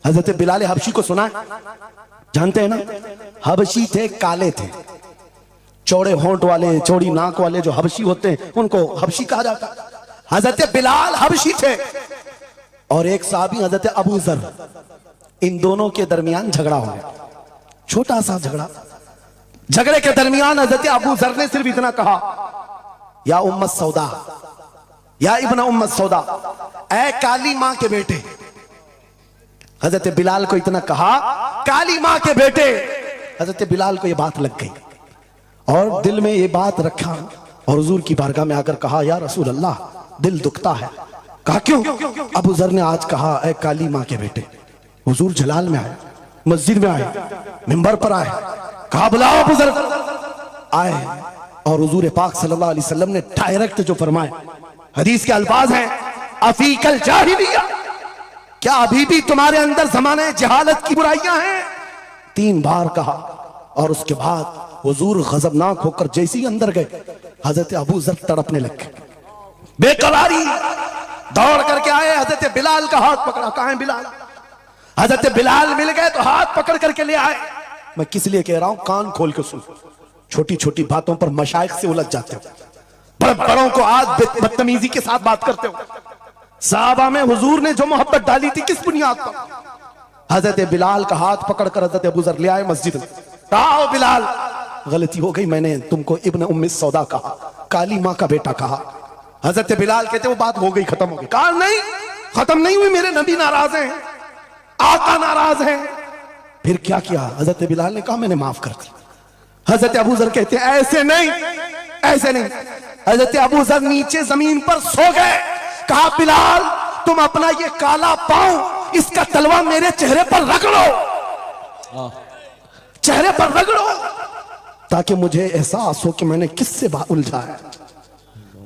حضرت بلال حبشی کو سنا ہے؟ جانتے ہیں نا؟ حبشی تھے، کالے تھے، چوڑے ہونٹ والے، چوڑی ناک والے جو حبشی ہوتے ہیں ان کو حبشی کہا جاتا ہے۔ حضرت بلال حبشی تھے اور ایک صحابی حضرت ابو ذر، ان دونوں کے درمیان جھگڑا ہو گیا، چھوٹا سا جھگڑا۔ جھگڑے کے درمیان حضرت ابو ذر نے صرف اتنا کہا، یا ام السودا، یا ابن ام السودا، اے کالی ماں کے بیٹے۔ حضرت بلال کو اتنا کہا، کالی ماں کے بیٹے۔ حضرت بلال کو یہ بات لگ گئی اور دل میں یہ بات رکھا اور حضور کی بارگاہ میں آ کر کہا، یا رسول اللہ دل دکھتا ہے۔ کہا کیوں؟ ابو ذر نے آج کہا اے کالی ماں کے بیٹے۔ حضور جلال میں آئے، مسجد میں آئے، منبر پر آئے، کہا بلاؤ ابو ذر۔ آئے اور حضور پاک صلی اللہ علیہ وسلم نے ڈائریکٹ جو فرمائے، حدیث کے الفاظ ہیں، افیک الجاہلیہ، کیا ابھی بھی تمہارے اندر زمانے جہالت کی برائیاں ہیں؟ 3 بار کہا اور اس کے بعد حضور غضبناک ہو کر جیسے ہی اندر گئے، حضرت ابو ذر تڑپنے لگ گئے، بے قراری، دوڑ کر کے آئے، حضرت بلال کا ہاتھ پکڑا، کہاں ہے بلال؟ حضرت بلال مل گئے تو ہاتھ پکڑ کر کے لے آئے۔ میں کس لیے کہہ رہا ہوں؟ کان کھول کے سن، چھوٹی چھوٹی باتوں پر مشائخ سے الجھ جاتے ہو، بڑوں کو آج بدتمیزی کے ساتھ بات کرتے ہو۔ صحابہ میں حضور نے جو محبت ڈالی تھی کس بنیاد پر؟ حضرت بلال کا ہاتھ پکڑ کر حضرت ابو ذر لے آئے مسجد میں، کہا بلال غلطی ہو گئی، میں نے تم کو ابن ام السودا کہا، کالی ماں کا بیٹا کہا۔ حضرت بلال کہتے وہ بات ہو گئی، ختم ہو گئی۔ کہا نہیں، ختم نہیں ہوئی، میرے نبی ناراض ہیں، آقا ناراض ہیں۔ پھر کیا کیا؟ حضرت بلال نے کہا میں نے معاف کر دی۔ حضرت ابو ذر کہتے ہیں ایسے نہیں، ایسے نہیں۔ حضرت ابو ذر نیچے زمین پر سو گئے، کہا بلال تم اپنا یہ کالا پاؤں، اس کا تلوہ میرے چہرے پر رگڑو، چہرے پر رگڑو، تاکہ مجھے احساس ہو کہ میں نے کس سے الجھا ہے،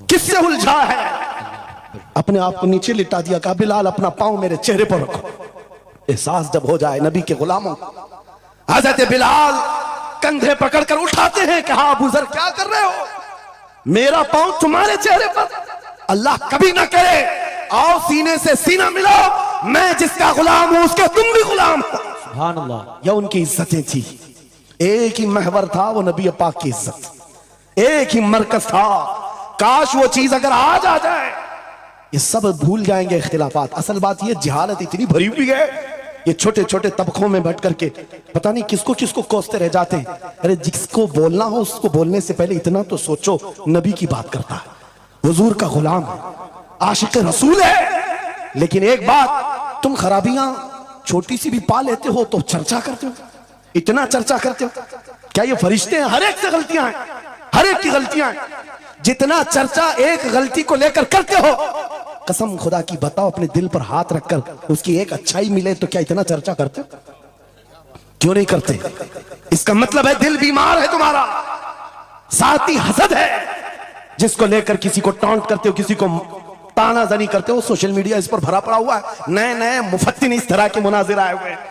کس سے الجھا ہے۔ اپنے آپ کو نیچے لٹا دیا، کہا بلال اپنا پاؤں میرے چہرے پر رکھو، احساس جب ہو جائے نبی کے غلاموں۔ حضرت بلال کندھے پکڑ کر اٹھاتے ہیں، کہا ابو ذر کیا کر رہے ہو؟ میرا پاؤں تمہارے چہرے پر؟ اللہ کبھی نہ کرے، آؤ سینے سے سینہ ملاؤ، میں جس کا غلام ہوں اس کے تم بھی غلام ہو۔ سبحان اللہ۔ یہ ان کی عزتیں تھی، ایک ہی محور تھا وہ نبی پاک کی عزت، ایک ہی مرکز تھا۔ کاش وہ چیز اگر آج آ جائے، یہ سب بھول جائیں گے اختلافات۔ اصل بات یہ جہالت اتنی بھری ہوئی ہے، یہ چھوٹے چھوٹے طبقوں میں بیٹھ کر کے پتہ نہیں کس کو کوستے رہ جاتے ہیں۔ ارے جس کو بولنا ہو اس کو بولنے سے پہلے اتنا تو سوچو، نبی کی بات کرتا ہے، حضور کا غلام ہے، عاشق رسول ہے۔ لیکن ایک بات، تم خرابیاں چھوٹی سی بھی پا لیتے ہو تو چرچا کرتے ہو، اتنا چرچا کرتے ہو۔ کیا یہ فرشتے ہیں؟ ہر ایک سے غلطیاں ہیں، ہر ایک کی غلطیاں ہیں۔ جتنا چرچا ایک غلطی کو لے کر کرتے ہو، قسم خدا کی بتاؤ اپنے دل پر ہاتھ رکھ کر اس کی ایک اچھائی ملے تو کیا اتنا چرچا کرتے ہو؟ کیوں نہیں کرتے؟ اس کا مطلب ہے دل بیمار ہے تمہارا، ذاتی حسد ہے، جس کو لے کر کسی کو ٹانٹ کرتے ہو، کسی کو تانا زنی کرتے ہو۔ سوشل میڈیا اس پر بھرا پڑا ہوا ہے، نئے نئے مفتن اس طرح کے مناظر آئے ہوئے ہیں،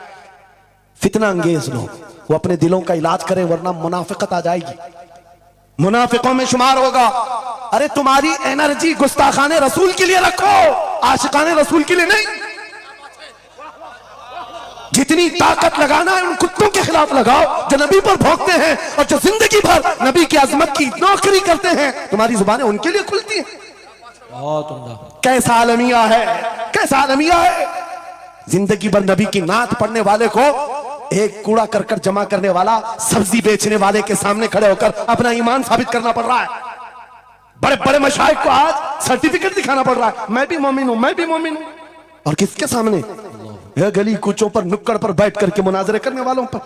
فتنہ انگیز لوگ۔ وہ اپنے دلوں کا علاج کریں ورنہ منافقت آ جائے گی، منافقوں میں شمار ہوگا۔ ارے تمہاری انرجی گستاخان رسول کے لیے رکھو، عاشقان رسول کے لیے نہیں۔ جتنی طاقت لگانا ہے ان کتوں کے خلاف لگاؤ جو نبی پر بھونکتے ہیں اور جو زندگی بھر نبی کی عظمت کی نوکری کرتے ہیں، تمہاری زبانیں ان کے لیے کھلتی ہیں۔ بہت عمدہ۔ کیسا المیہ ہے، کیسا المیہ ہے۔ زندگی بھر نبی کی نعت پڑھنے والے کو ایک کوڑا کرکٹ جمع کرنے والا سبزی بیچنے والے کے سامنے کھڑے ہو کر اپنا ایمان ثابت کرنا پڑ رہا ہے۔ بڑے بڑے مشائخ کو آج سرٹیفکیٹ دکھانا پڑ رہا ہے، میں بھی مومن ہوں، میں بھی مومن ہوں۔ اور کس کے سامنے؟ گلی کوچوں پر، نکڑ پر بیٹھ کر کے مناظرے کرنے والوں پر۔